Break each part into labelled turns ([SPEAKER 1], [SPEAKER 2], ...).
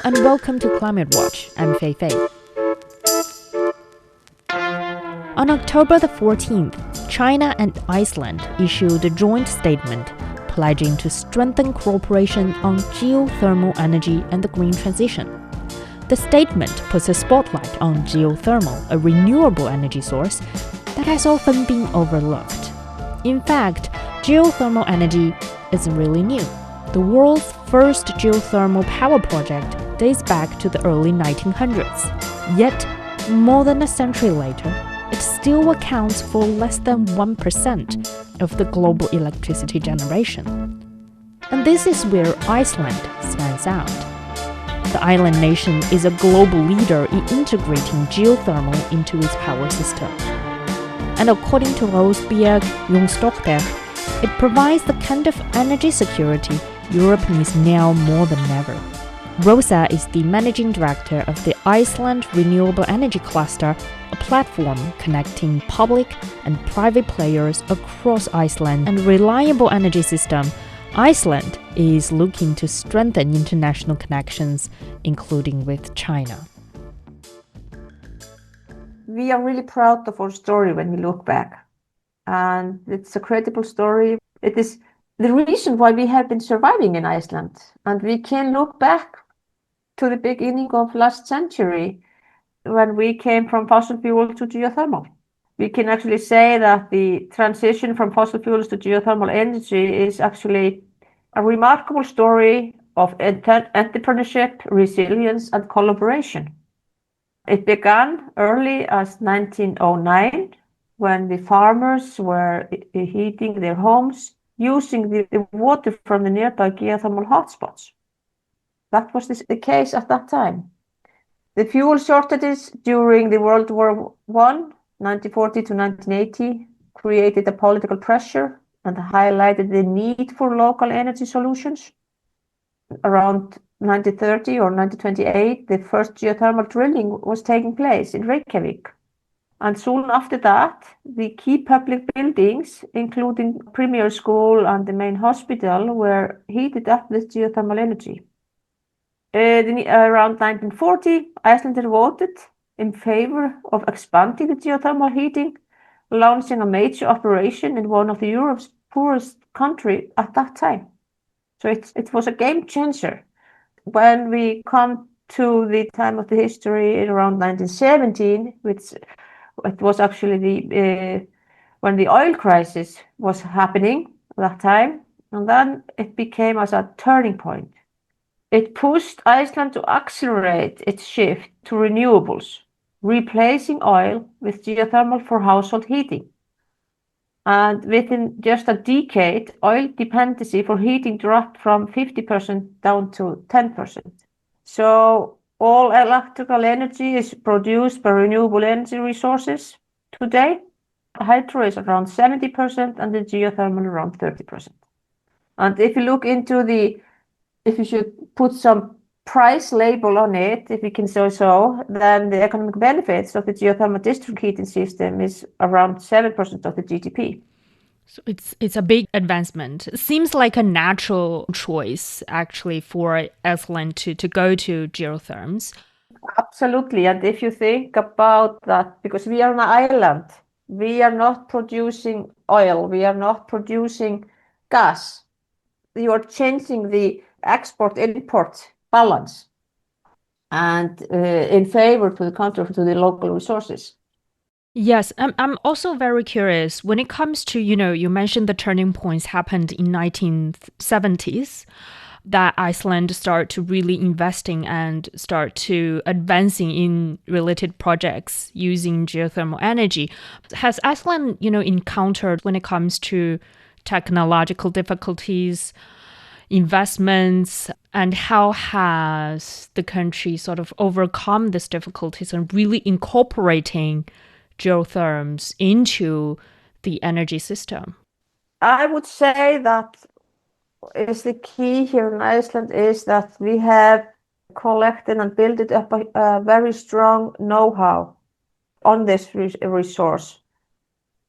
[SPEAKER 1] and welcome to Climate Watch. I'm Fei Fei. On October the 14th, China and Iceland issued a joint statement pledging to strengthen cooperation on geothermal energy and the green transition. The statement puts a spotlight on geothermal, a renewable energy source that has often been overlooked. In fact, geothermal energy isn't really new. The world's first geothermal power project dates back to the early 1900s. Yet, more than a century later, it still accounts for less than 1% of the global electricity generation. And this is where Iceland stands out. The island nation is a global leader in integrating geothermal into its power system. And according to Rósbjörg Jónsdóttir, it provides the kind of energy security Europe needs now more than ever. Rosa is the managing director of the Iceland Renewable Energy Cluster, a platform connecting public and private players across Iceland and reliable energy system. Iceland is looking to strengthen international connections, including with China.
[SPEAKER 2] We are really proud of our story when we look back. And it's a credible story. It is the reason why we have been surviving in Iceland. And we can look back to the beginning of last century when we came from fossil fuel to geothermal. We can actually say that the transition from fossil fuels to geothermal energy is actually a remarkable story of entrepreneurship, resilience, and collaboration. It began early as 1909 when the farmers were heating their homes using the water from the nearby geothermal hotspots. That was the case at that time. The fuel shortages during the World War I, 1940 to 1980, created a political pressure and highlighted the need for local energy solutions. Around 1930 or 1928, the first geothermal drilling was taking place in Reykjavik. And soon after that, the key public buildings, including Premier School and the main hospital, were heated up with geothermal energy. Around 1940, Iceland voted in favor of expanding the geothermal heating, launching a major operation in one of Europe's poorest countries at that time. So it was a game changer. When we come to the time of the history around 1917, which it was actually when the oil crisis was happening at that time, and then it became as a turning point. It pushed Iceland to accelerate its shift to renewables, replacing oil with geothermal for household heating. And within just a decade, oil dependency for heating dropped from 50% down to 10%. So all electrical energy is produced by renewable energy resources today. Hydro is around 70% and the geothermal around 30%. And if you look into if you should put some price label on it, if you can say so, then the economic benefits of the geothermal district heating system is around 7% of the GDP.
[SPEAKER 1] So it's a big advancement. It seems like a natural choice, actually, for Iceland to go to geotherms.
[SPEAKER 2] Absolutely. And if you think about that, because we are an island, we are not producing oil, we are not producing gas. You are changing the export-import balance and in favor to the country, to the local resources.
[SPEAKER 1] Yes, I'm also very curious when it comes to, you mentioned the turning points happened in 1970s, that Iceland start to really investing and start to advancing in related projects using geothermal energy. Has Iceland, encountered when it comes to technological difficulties, investments, and how has the country sort of overcome these difficulties and really incorporating geotherms into the energy system?
[SPEAKER 2] I would say that is the key here in Iceland is that we have collected and built up a very strong know-how on this resource.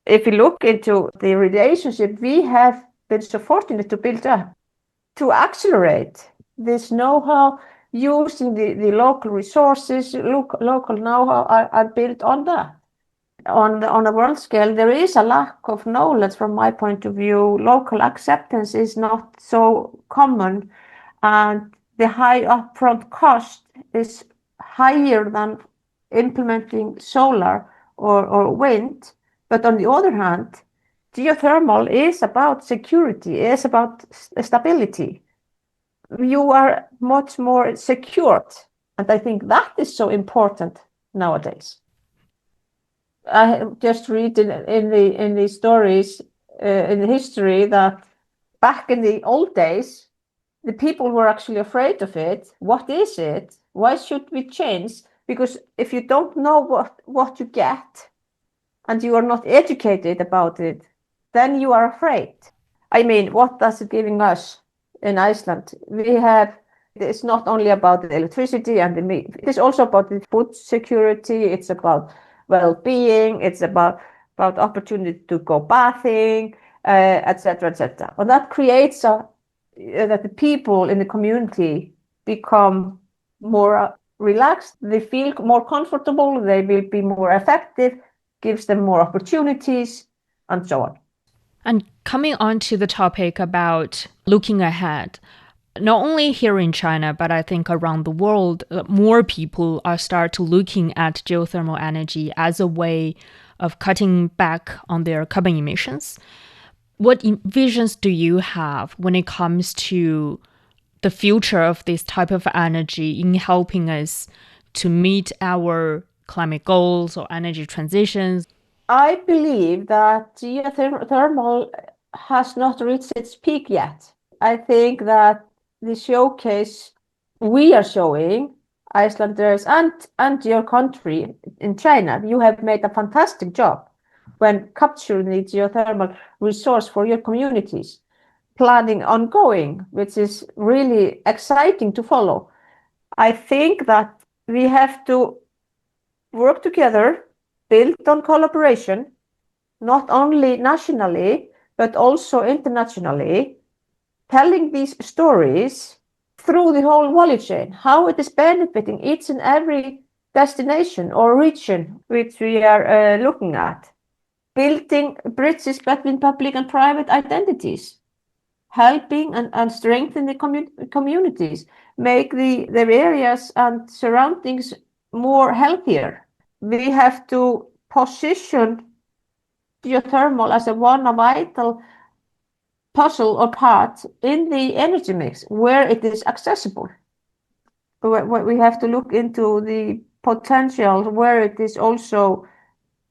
[SPEAKER 2] If you look into the relationship we have been so fortunate to build up to accelerate this know-how, using the local resources, local know-how are built on that. On a world scale, there is a lack of knowledge from my point of view. Local acceptance is not so common, and the high upfront cost is higher than implementing solar or wind. But on the other hand, geothermal is about security, is about stability. You are much more secured, and I think that is so important nowadays. I just read in the stories in the history that back in the old days, the people were actually afraid of it. What is it? Why should we change? Because if you don't know what you get and you are not educated about it, then you are afraid. I mean, what does it giving us in Iceland? It's not only about the electricity and the meat. It is also about the food security. It's about well-being. It's about opportunity to go bathing, etc., etc. And that creates that the people in the community become more relaxed. They feel more comfortable. They will be more effective. Gives them more opportunities, and so on.
[SPEAKER 1] And coming on to the topic about looking ahead, not only here in China, but I think around the world, more people are start to looking at geothermal energy as a way of cutting back on their carbon emissions. What visions do you have when it comes to the future of this type of energy in helping us to meet our climate goals or energy transitions?
[SPEAKER 2] I believe that geothermal has not reached its peak yet. I think that the showcase we are showing, Icelanders and your country in China, you have made a fantastic job when capturing the geothermal resource for your communities. Planning ongoing, which is really exciting to follow. I think that we have to work together, build on collaboration, not only nationally, but also internationally, telling these stories through the whole value chain, how it is benefiting each and every destination or region which we are looking at, building bridges between public and private identities, helping and strengthen the communities, make the areas and surroundings more healthier. We have to position geothermal as one vital puzzle or part in the energy mix where it is accessible. We have to look into the potential where it is also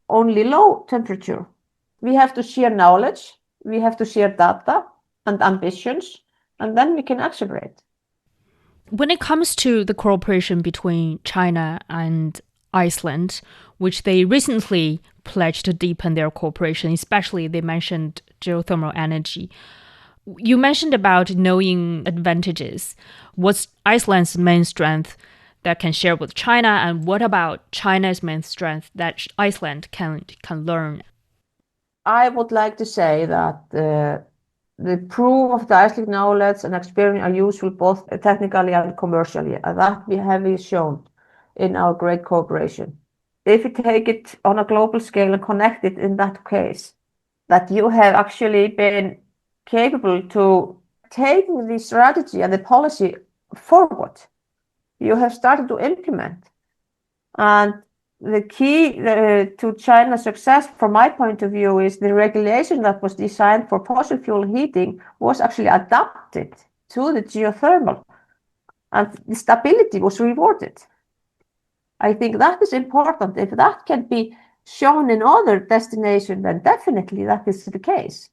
[SPEAKER 2] only low temperature. We have to share knowledge, we have to share data and ambitions, and then we can accelerate.
[SPEAKER 1] When it comes to the cooperation between China and Iceland, which they recently pledged to deepen their cooperation, especially they mentioned geothermal energy. You mentioned about knowing advantages. What's Iceland's main strength that can share with China, and what about China's main strength that Iceland can learn?
[SPEAKER 2] I would like to say that the proof of the Icelandic knowledge and experience are useful both technically and commercially. And that we have shown in our great cooperation. If you take it on a global scale and connect it in that case, that you have actually been capable to taking the strategy and the policy forward. You have started to implement. And the key to China's success, from my point of view, is the regulation that was designed for fossil fuel heating was actually adapted to the geothermal, and the stability was rewarded. I think that is important. If that can be shown in other destinations, then definitely that is the case.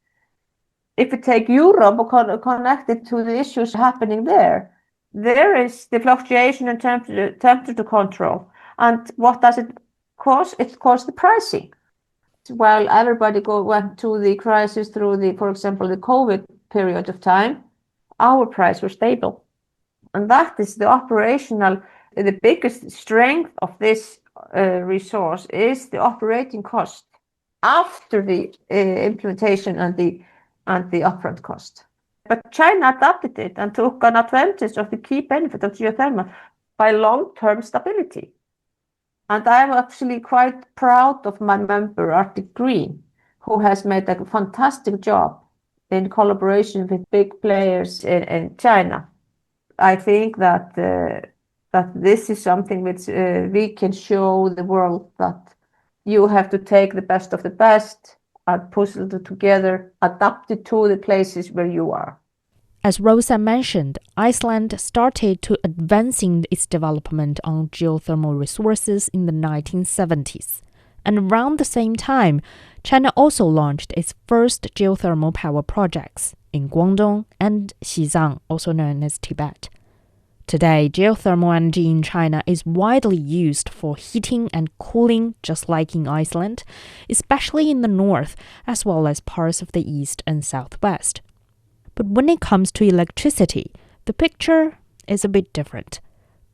[SPEAKER 2] If we take Europe connected to the issues happening there is the fluctuation in temperature control. And what does it cause? It causes the pricing. While everybody went to the crisis through for example, the COVID period of time, our price was stable. And that is the biggest strength of this resource is the operating cost after the implementation and the upfront cost. But China adopted it and took an advantage of the key benefit of geothermal by long-term stability. And I'm actually quite proud of my member, Arctic Green, who has made a fantastic job in collaboration with big players in China. I think that that this is something which we can show the world, that you have to take the best of the best and push it together, adapt it to the places where you are.
[SPEAKER 1] As Rosa mentioned, Iceland started to advancing its development on geothermal resources in the 1970s. And around the same time, China also launched its first geothermal power projects in Guangdong and Xizang, also known as Tibet. Today, geothermal energy in China is widely used for heating and cooling, just like in Iceland, especially in the north, as well as parts of the east and southwest. But when it comes to electricity, the picture is a bit different.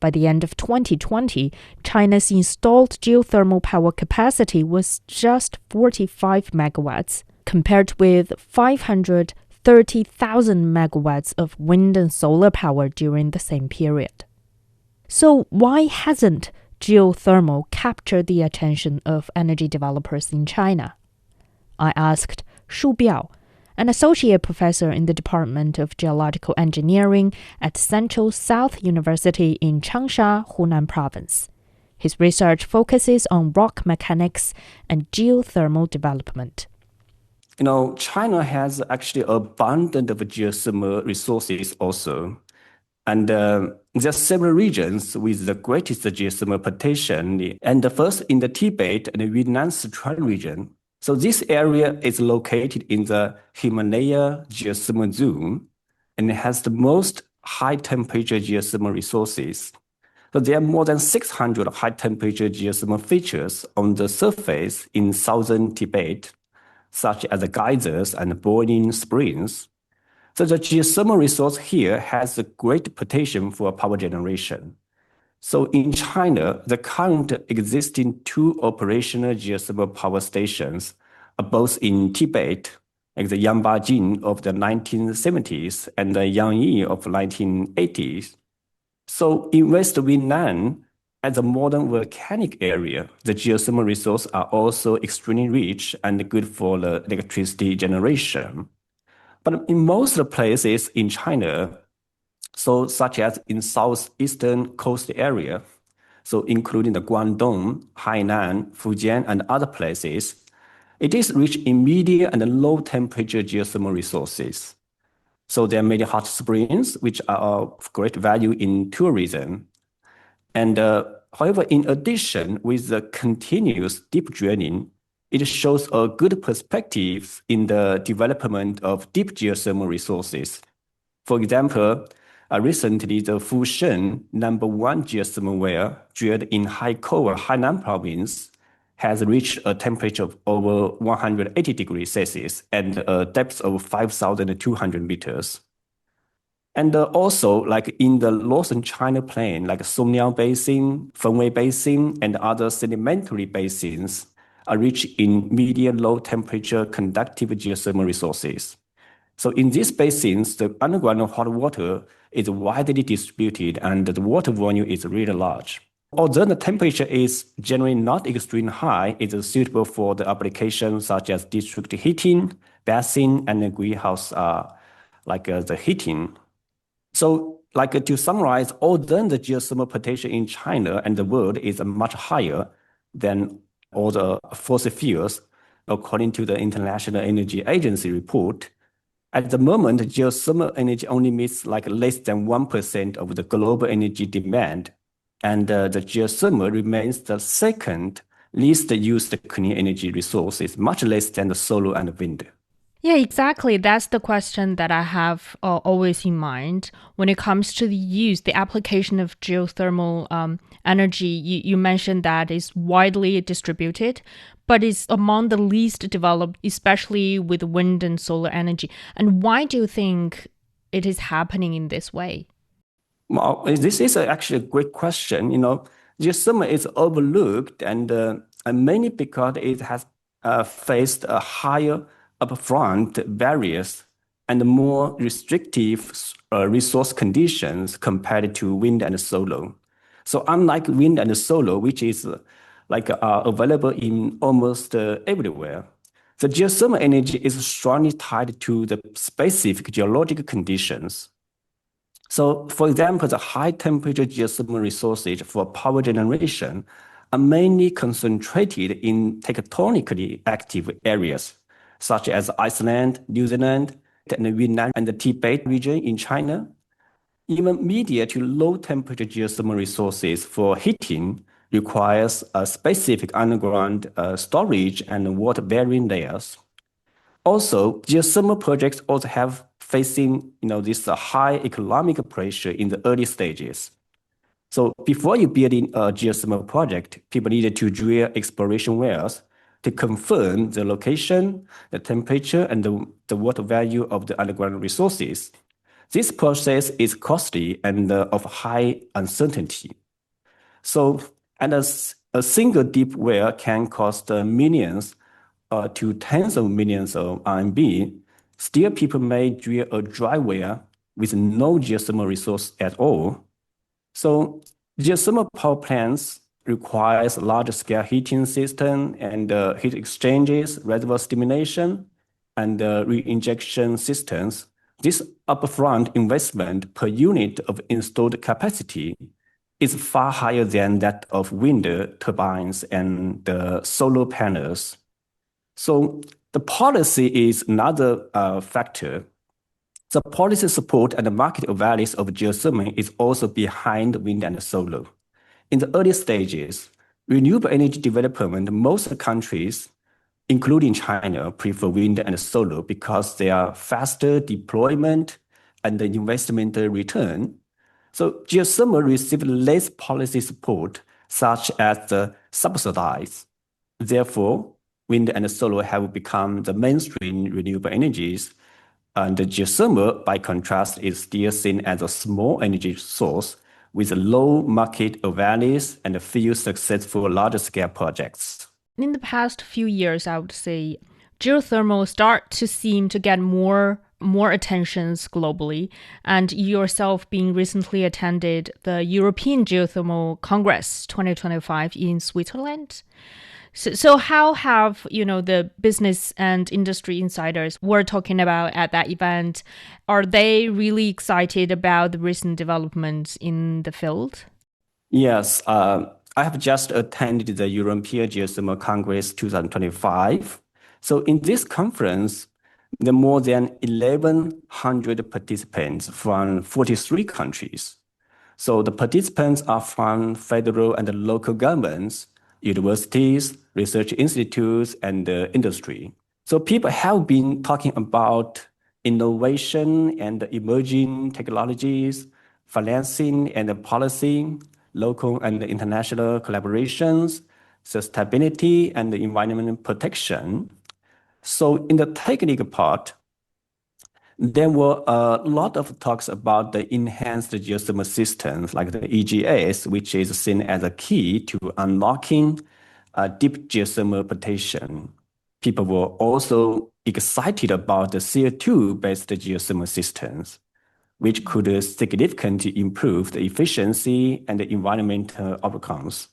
[SPEAKER 1] By the end of 2020, China's installed geothermal power capacity was just 45 megawatts, compared with 530,000 megawatts of wind and solar power during the same period. So why hasn't geothermal captured the attention of energy developers in China? I asked Shu Biao, an associate professor in the Department of Geological Engineering at Central South University in Changsha, Hunan Province. His research focuses on rock mechanics and geothermal development.
[SPEAKER 3] China has actually abundant of geothermal resources also. And there are several regions with the greatest geothermal potential. And the first in the Tibet and the Yunnan Sichuan region. So this area is located in the Himalaya geothermal zone and it has the most high-temperature geothermal resources. So there are more than 600 high-temperature geothermal features on the surface in southern Tibet, such as the geysers and boiling springs. So the geothermal resource here has a great potential for power generation. So in China, the current existing two operational geothermal power stations are both in Tibet, like the Yangbajin of the 1970s and the Yangyi of the 1980s. So in West Yunnan, as a modern volcanic area, the geothermal resources are also extremely rich and good for the electricity generation. But in most places in China, so such as in southeastern coast area, so including the Guangdong, Hainan, Fujian, and other places, it is rich in medium and low temperature geothermal resources. So there are many hot springs, which are of great value in tourism. And however, in addition, with the continuous deep drilling, it shows a good perspective in the development of deep geothermal resources. For example, recently the Fushen #1 geothermal well drilled in Haikou, Hainan province has reached a temperature of over 180 degrees Celsius and a depth of 5,200 meters. And also, like in the northern China plain, like Songliao Basin, Fenwei Basin, and other sedimentary basins are rich in medium-low temperature conductive geothermal resources. So in these basins, the underground hot water is widely distributed and the water volume is really large. Although the temperature is generally not extremely high, it is suitable for the applications such as district heating, bathing, and greenhouse the heating. So to summarize, although the geothermal potential in China and the world is much higher than all the fossil fuels, according to the International Energy Agency report, at the moment, geothermal energy only meets less than 1% of the global energy demand. And the geothermal remains the second least used clean energy resources, much less than the solar and wind.
[SPEAKER 1] Yeah, exactly. That's the question that I have always in mind when it comes to the application of geothermal energy. You mentioned that it's widely distributed, but it's among the least developed, especially with wind and solar energy. And why do you think it is happening in this way?
[SPEAKER 3] Well, this is actually a great question. Geothermal is overlooked and mainly because it has faced a higher upfront barriers and more restrictive resource conditions compared to wind and solar. So unlike wind and solar, which is available in almost everywhere, the geothermal energy is strongly tied to the specific geological conditions. So, for example, the high temperature geothermal resources for power generation are mainly concentrated in tectonically active areas, such as Iceland, New Zealand, and Vietnam and the Tibet region in China. Even medium to low temperature geothermal resources for heating requires a specific underground storage and water bearing layers. Also, geothermal projects also have facing this high economic pressure in the early stages. So before you build in a geothermal project, people needed to drill exploration wells to confirm the location, the temperature, and the water value of the underground resources. This process is costly and of high uncertainty. So, and a single deep well can cost millions to tens of millions of RMB. Still, people may drill a dry well with no geothermal resource at all. So, geothermal power plants requires large-scale heating system and heat exchanges, reservoir stimulation, and reinjection systems. This upfront investment per unit of installed capacity is far higher than that of wind turbines and solar panels. So the policy is another factor. The policy support and the market awareness of geothermal is also behind wind and solar. In the early stages, renewable energy development, most countries, including China, prefer wind and solar because they are faster deployment and the investment return. So geothermal received less policy support, such as the subsidies. Therefore, wind and solar have become the mainstream renewable energies, and the geothermal, by contrast, is still seen as a small energy source with a low market awareness and a few successful large-scale projects.
[SPEAKER 1] In the past few years, I would say, geothermal start to seem to get more attentions globally, and you yourself being recently attended the European Geothermal Congress 2025 in Switzerland. So how have, the business and industry insiders were talking about at that event? Are they really excited about the recent developments in the field?
[SPEAKER 3] Yes, I have just attended the European Geothermal Congress 2025. So in this conference, there are more than 1,100 participants from 43 countries. So the participants are from federal and local governments, universities, research institutes, and industry. So people have been talking about innovation and emerging technologies, financing and policy, local and international collaborations, sustainability and environmental protection. So in the technical part, there were a lot of talks about the enhanced geothermal systems like the EGS, which is seen as a key to unlocking deep geothermal potential. People were also excited about the CO2-based geothermal systems, which could significantly improve the efficiency and the environmental outcomes.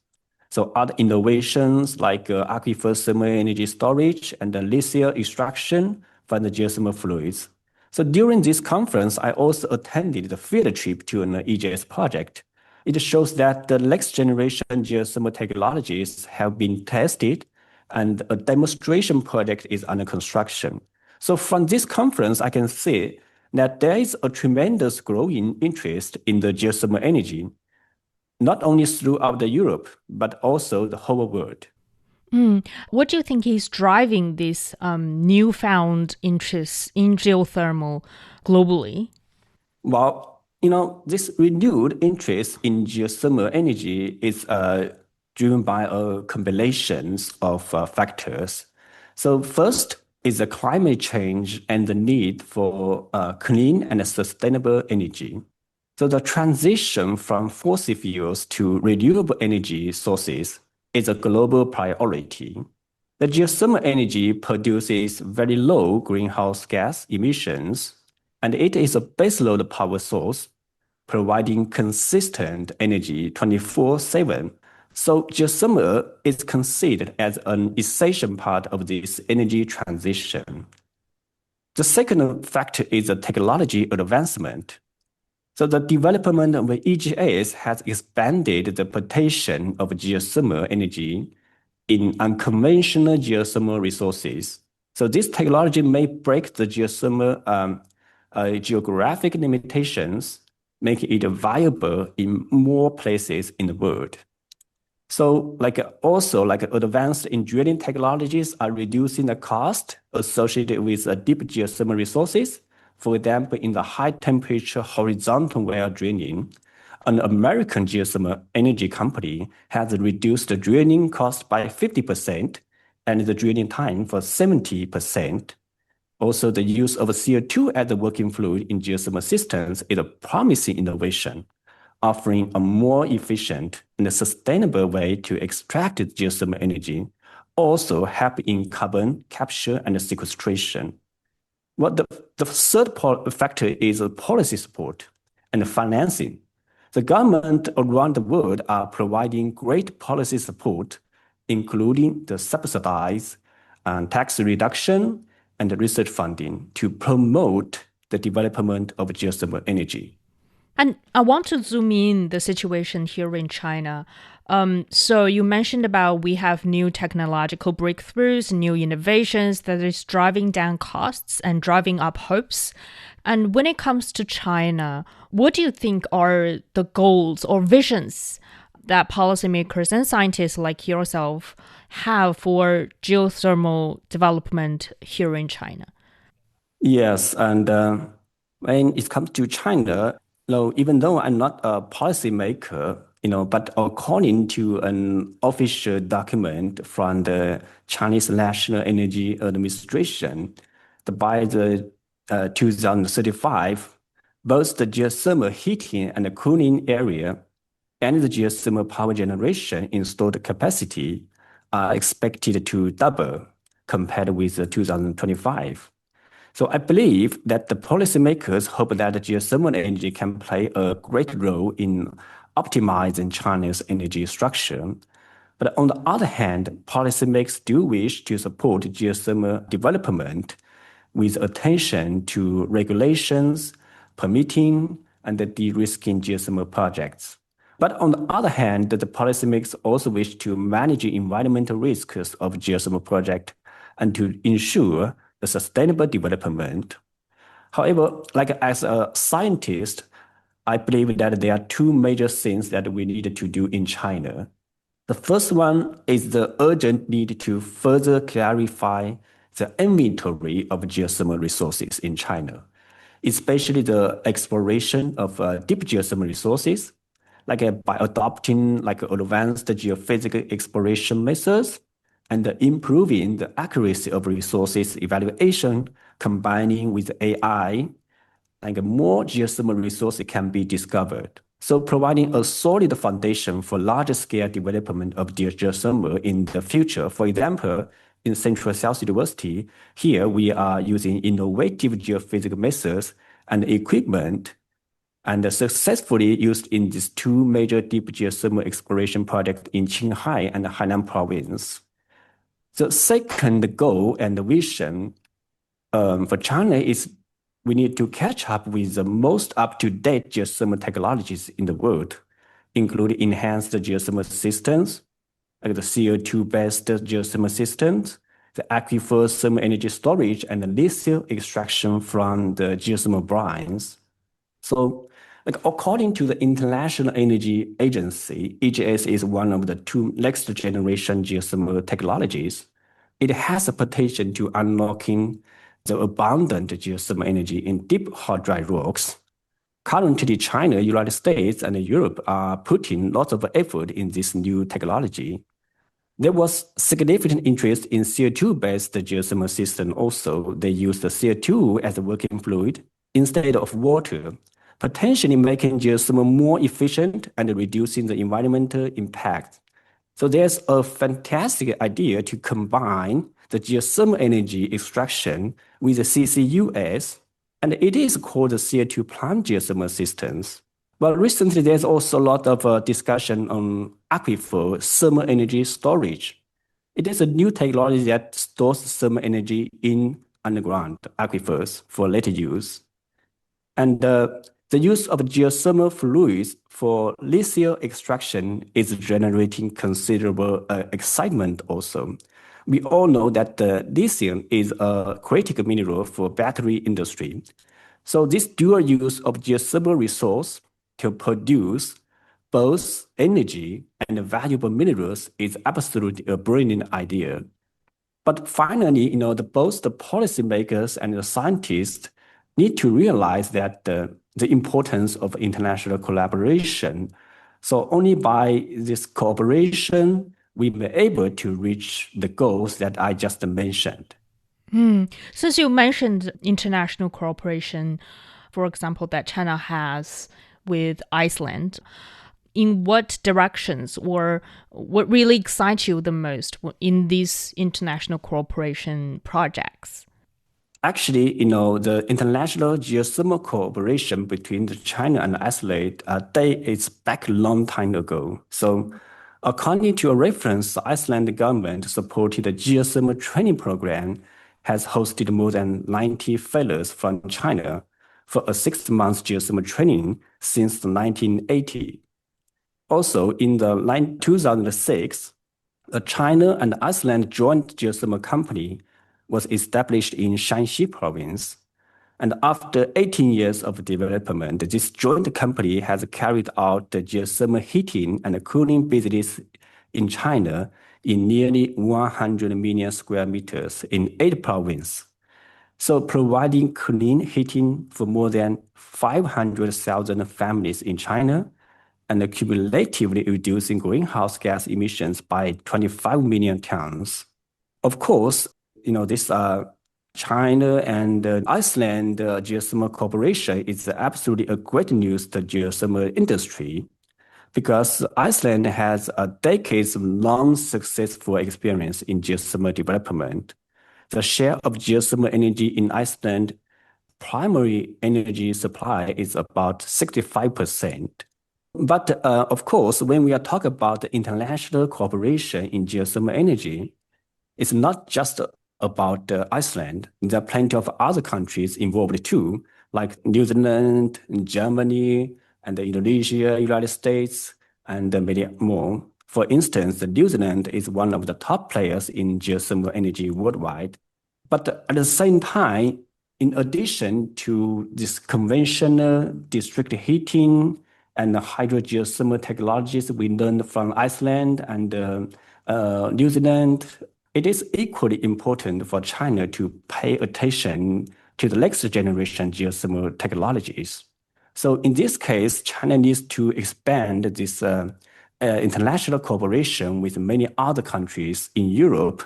[SPEAKER 3] So other innovations like aquifer thermal energy storage and the lithium extraction from the geothermal fluids. So during this conference, I also attended the field trip to an EGS project. It shows that the next generation geothermal technologies have been tested and a demonstration project is under construction. So from this conference, I can see that there is a tremendous growing interest in the geothermal energy, not only throughout Europe, but also the whole world.
[SPEAKER 1] What do you think is driving this newfound interest in geothermal globally?
[SPEAKER 3] Well, this renewed interest in geothermal energy is driven by a combination of factors. So first is the climate change and the need for clean and sustainable energy. So the transition from fossil fuels to renewable energy sources is a global priority. The geothermal energy produces very low greenhouse gas emissions and it is a baseload power source providing consistent energy 24/7. So geothermal is considered as an essential part of this energy transition. The second factor is the technology advancement. So the development of EGS has expanded the potential of geothermal energy in unconventional geothermal resources. So this technology may break the geothermal geographic limitations, making it viable in more places in the world. So also advanced engineering technologies are reducing the cost associated with deep geothermal resources. For example, in the high temperature horizontal well drilling, an American geothermal energy company has reduced the drilling cost by 50% and the drilling time for 70%. Also, the use of CO2 as the working fluid in geothermal systems is a promising innovation, offering a more efficient and sustainable way to extract geothermal energy, also help in carbon capture and sequestration. Well, the third factor is policy support and financing. The government around the world are providing great policy support, including the subsidized tax reduction and research funding to promote the development of geothermal energy.
[SPEAKER 1] And I want to zoom in the situation here in China. So you mentioned about we have new technological breakthroughs, new innovations that is driving down costs and driving up hopes. And when it comes to China, what do you think are the goals or visions that policymakers and scientists like yourself have for geothermal development here in China?
[SPEAKER 3] Yes, and when it comes to China, even though I'm not a policymaker, but according to an official document from the Chinese National Energy Administration, by the 2035, both the geothermal heating and cooling area and the geothermal power generation installed capacity are expected to double compared with 2025. So I believe that the policymakers hope that geothermal energy can play a great role in optimizing China's energy structure. But on the other hand, policymakers do wish to support geothermal development with attention to regulations, permitting, and the de-risking geothermal projects. But on the other hand, the policymakers also wish to manage environmental risks of geothermal projects and to ensure the sustainable development. However, as a scientist, I believe that there are two major things that we need to do in China. The first one is the urgent need to further clarify the inventory of geothermal resources in China, especially the exploration of deep geothermal resources, by adopting advanced geophysical exploration methods and improving the accuracy of resources evaluation, combining with AI, more geothermal resources can be discovered. So providing a solid foundation for large-scale development of geothermal in the future. For example, in Central South University, here we are using innovative geophysical methods and equipment and successfully used in these two major deep geothermal exploration projects in Qinghai and Hainan province. The second goal and vision for China is we need to catch up with the most up-to-date geothermal technologies in the world, including enhanced geothermal systems, like the CO2-based geothermal systems, the aquifer thermal energy storage, and the lithium extraction from the geothermal brines. So, according to the International Energy Agency, EGS is one of the two next-generation geothermal technologies. It has the potential to unlocking the abundant geothermal energy in deep hot dry rocks. Currently, China, United States, and Europe are putting lots of effort in this new technology. There was significant interest in CO2-based geothermal system also. They use the CO2 as a working fluid instead of water, potentially making geothermal more efficient and reducing the environmental impact. So there's a fantastic idea to combine the geothermal energy extraction with the CCUS And it is called the CO2 plant geothermal systems. But recently, there's also a lot of discussion on aquifer thermal energy storage. It is a new technology that stores thermal energy in underground aquifers for later use. And the use of geothermal fluids for lithium extraction is generating considerable excitement also. We all know that lithium is a critical mineral for battery industry. So this dual use of geothermal resource to produce both energy and valuable minerals is absolutely a brilliant idea. But finally, both the policymakers and the scientists need to realize that the importance of international collaboration. So only by this cooperation, we may be able to reach the goals that I just mentioned.
[SPEAKER 1] Since you mentioned international cooperation, for example, that China has with Iceland, in what directions or what really excites you the most in these international cooperation projects?
[SPEAKER 3] Actually, the international geothermal cooperation between China and Iceland dates back a long time ago. So according to a reference, the Icelandic government supported the geothermal training program has hosted more than 90 fellows from China for a 6-month geothermal training since the 1980s. Also, in the 2006, a China and Iceland joint geothermal company was established in Shanxi province. And after 18 years of development, this joint company has carried out the geothermal heating and cooling business in China in nearly 100 million square meters in 8 provinces. So providing clean heating for more than 500,000 families in China and cumulatively reducing greenhouse gas emissions by 25 million tons. Of course, this China and Iceland geothermal cooperation is absolutely a great news to the geothermal industry because Iceland has a decades-long successful experience in geothermal development. The share of geothermal energy in Iceland's primary energy supply is about 65%. But of course, when we are talking about the international cooperation in geothermal energy, it's not just about Iceland. There are plenty of other countries involved too, like New Zealand, Germany, and Indonesia, United States, and many more. For instance, New Zealand is one of the top players in geothermal energy worldwide. But at the same time, in addition to this conventional district heating and hydrogeothermal technologies we learned from Iceland and New Zealand, it is equally important for China to pay attention to the next generation geothermal technologies. So in this case, China needs to expand this international cooperation with many other countries in Europe.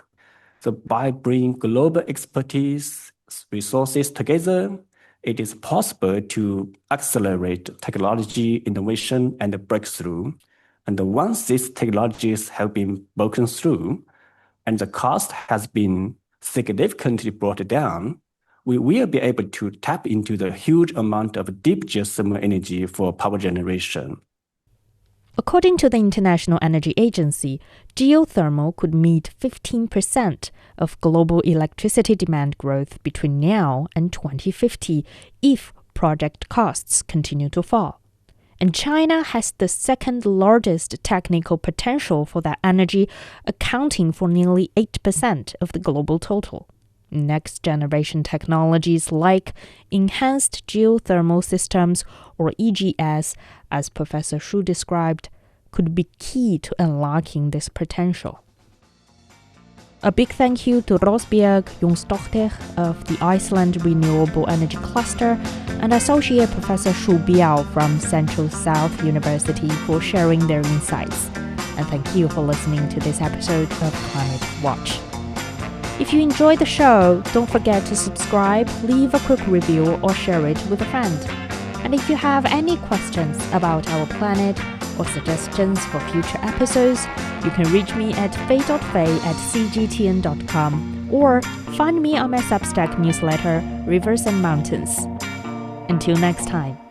[SPEAKER 3] So by bringing global expertise, resources together, it is possible to accelerate technology innovation and breakthrough. And once these technologies have been broken through and the cost has been significantly brought down, we will be able to tap into the huge amount of deep geothermal energy for power generation.
[SPEAKER 1] According to the International Energy Agency, geothermal could meet 15% of global electricity demand growth between now and 2050 if project costs continue to fall. And China has the second largest technical potential for that energy, accounting for nearly 8% of the global total. Next-generation technologies like enhanced geothermal systems, or EGS, as Professor Shu described, could be key to unlocking this potential. A big thank you to Rósbjörg Jónsdóttir of the Iceland Renewable Energy Cluster and Associate Professor Shu Biao from Central South University for sharing their insights. And thank you for listening to this episode of Climate Watch. If you enjoyed the show, don't forget to subscribe, leave a quick review, or share it with a friend. And if you have any questions about our planet or suggestions for future episodes, you can reach me at fei.fei@cgtn.com or find me on my Substack newsletter, Rivers and Mountains. Until next time.